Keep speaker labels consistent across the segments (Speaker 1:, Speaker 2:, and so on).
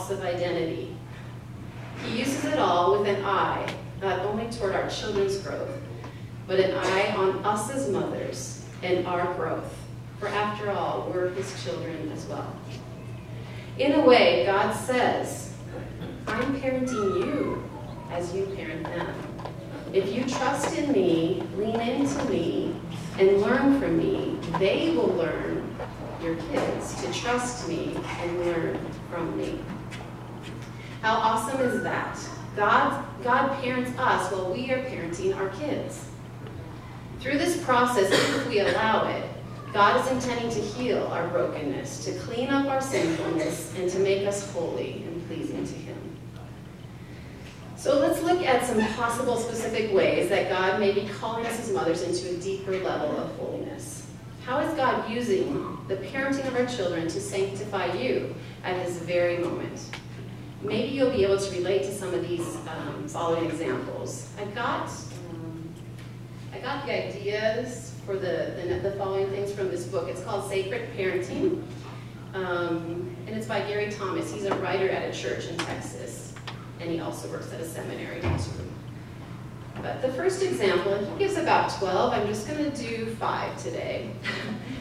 Speaker 1: loss of identity. He uses it all with an eye, not only toward our children's growth, but an eye on us as mothers and our growth. For after all, we're his children as well. In a way, God says, I'm parenting you as you parent them. If you trust in me, lean into me, and learn from me, they will learn, your kids, to trust me and learn from me. How awesome is that? God parents us while we are parenting our kids. Through this process, if we allow it, God is intending to heal our brokenness, to clean up our sinfulness, and to make us holy and pleasing to him. So let's look at some possible specific ways that God may be calling us as mothers into a deeper level of holiness. How is God using the parenting of our children to sanctify you at this very moment? Maybe you'll be able to relate to some of these following examples. I got the ideas for the following things from this book. It's called Sacred Parenting, and it's by Gary Thomas. He's a writer at a church in Texas, and he also works at a seminary too. But the first example, and he gives about 12, I'm just going to do 5 today.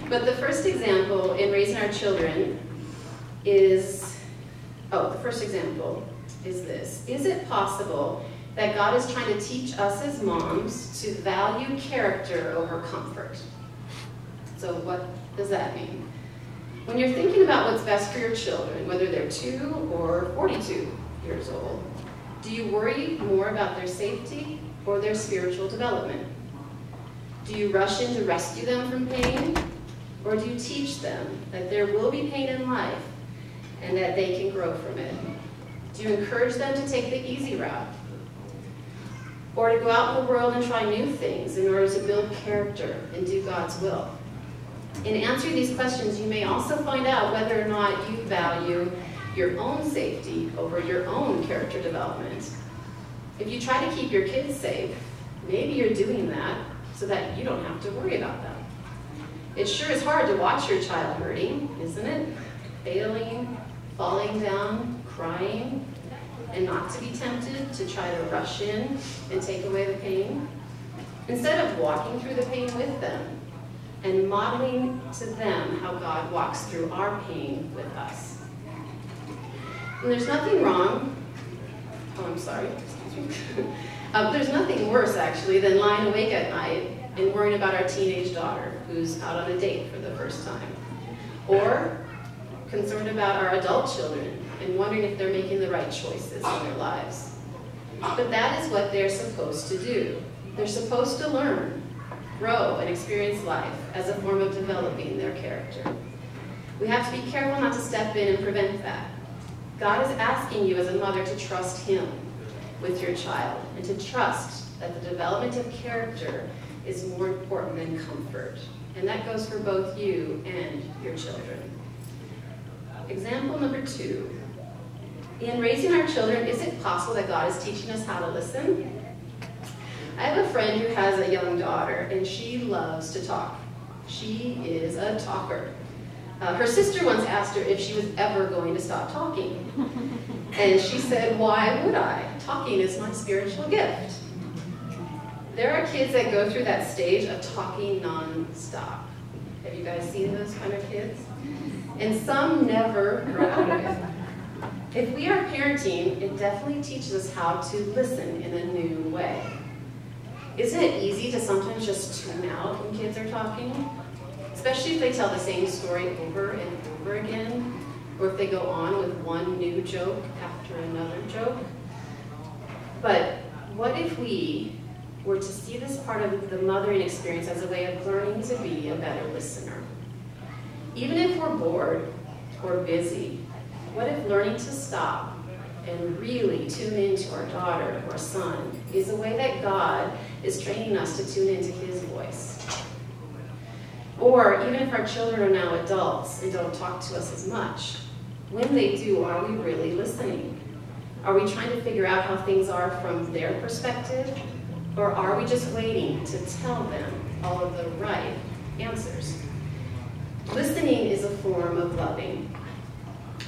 Speaker 1: But the first example in raising our children is, the first example is this. Is it possible that God is trying to teach us as moms to value character over comfort? So what does that mean? When you're thinking about what's best for your children, whether they're 2 or 42 years old, do you worry more about their safety or their spiritual development? Do you rush in to rescue them from pain? Or do you teach them that there will be pain in life and that they can grow from it? Do you encourage them to take the easy route? Or to go out in the world and try new things in order to build character and do God's will? In answering these questions, you may also find out whether or not you value your own safety over your own character development. If you try to keep your kids safe, maybe you're doing that so that you don't have to worry about them. It sure is hard to watch your child hurting, isn't it? Failing, falling down, crying, and not to be tempted to try to rush in and take away the pain. Instead of walking through the pain with them and modeling to them how God walks through our pain with us. And there's nothing wrong, there's nothing worse actually than lying awake at night and worrying about our teenage daughter who's out on a date for the first time. Or concerned about our adult children and wondering if they're making the right choices in their lives. But that is what they're supposed to do. They're supposed to learn, grow, and experience life as a form of developing their character. We have to be careful not to step in and prevent that. God is asking you as a mother to trust him with your child and to trust that the development of character is more important than comfort. And that goes for both you and your children. Example number 2. In raising our children, is it possible that God is teaching us how to listen? I have a friend who has a young daughter, and she loves to talk. She is a talker. Her sister once asked her if she was ever going to stop talking. And she said, why would I? Talking is my spiritual gift. There are kids that go through that stage of talking non-stop. Have you guys seen those kind of kids? And some never grow out of it. If we are parenting, it definitely teaches us how to listen in a new way. Isn't it easy to sometimes just tune out when kids are talking? Especially if they tell the same story over and over again, or if they go on with one new joke after another joke. But what if we were to see this part of the mothering experience as a way of learning to be a better listener? Even if we're bored or busy, what if learning to stop and really tune into our daughter or son is a way that God is training us to tune into his voice? Or even if our children are now adults and don't talk to us as much, when they do, are we really listening? Are we trying to figure out how things are from their perspective? Or are we just waiting to tell them all of the right answers? Listening is a form of loving.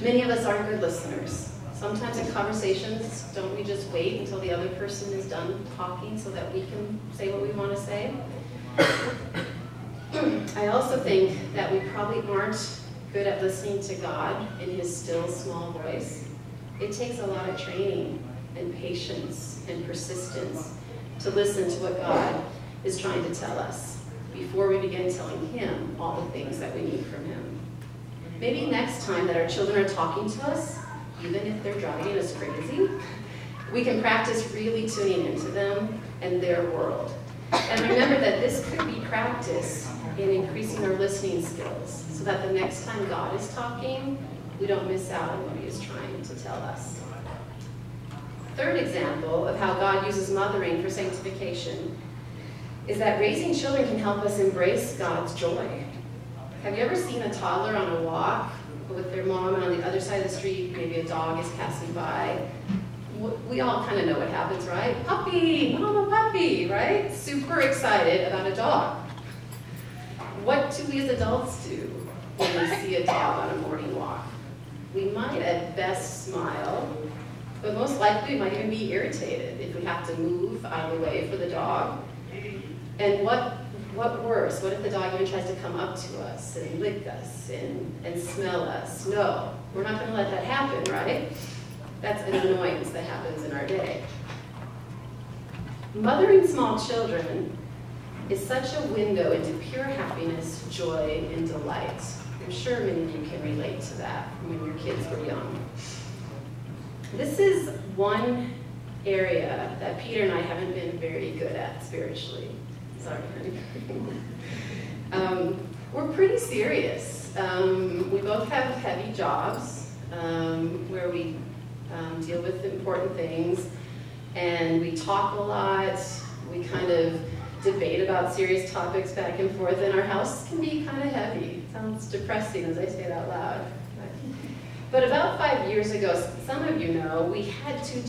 Speaker 1: Many of us aren't good listeners. Sometimes in conversations, don't we just wait until the other person is done talking so that we can say what we want to say? I also think that we probably aren't good at listening to God in His still, small voice. It takes a lot of training and patience and persistence to listen to what God is trying to tell us before we begin telling Him all the things that we need from Him. Maybe next time that our children are talking to us, even if they're driving us crazy, we can practice really tuning into them and their world. And remember that this could be practice in increasing our listening skills so that the next time God is talking, we don't miss out on what He is trying to tell us. Third example of how God uses mothering for sanctification is that raising children can help us embrace God's joy. Have you ever seen a toddler on a walk with their mom, and on the other side of the street, maybe a dog is passing by? We all kind of know what happens, right? Puppy, mama puppy, right? Super excited about a dog. What do we as adults do when we see a dog on a morning walk? We might at best smile, but most likely we might even be irritated if we have to move out of the way for the dog. And what worse? What if the dog even tries to come up to us and lick us and smell us? No, we're not going to let that happen, right? That's an annoyance that happens in our day. Mothering small children is such a window into pure happiness, joy, and delight. I'm sure many of you can relate to that when your kids were young. This is one area that Peter and I haven't been very good at spiritually. Sorry, honey. We're pretty serious. We both have heavy jobs where we deal with important things, and we talk a lot. We kind of debate about serious topics back and forth, and our house can be kind of heavy. It sounds depressing as I say it out loud. But about 5 years ago, some of you know, we had two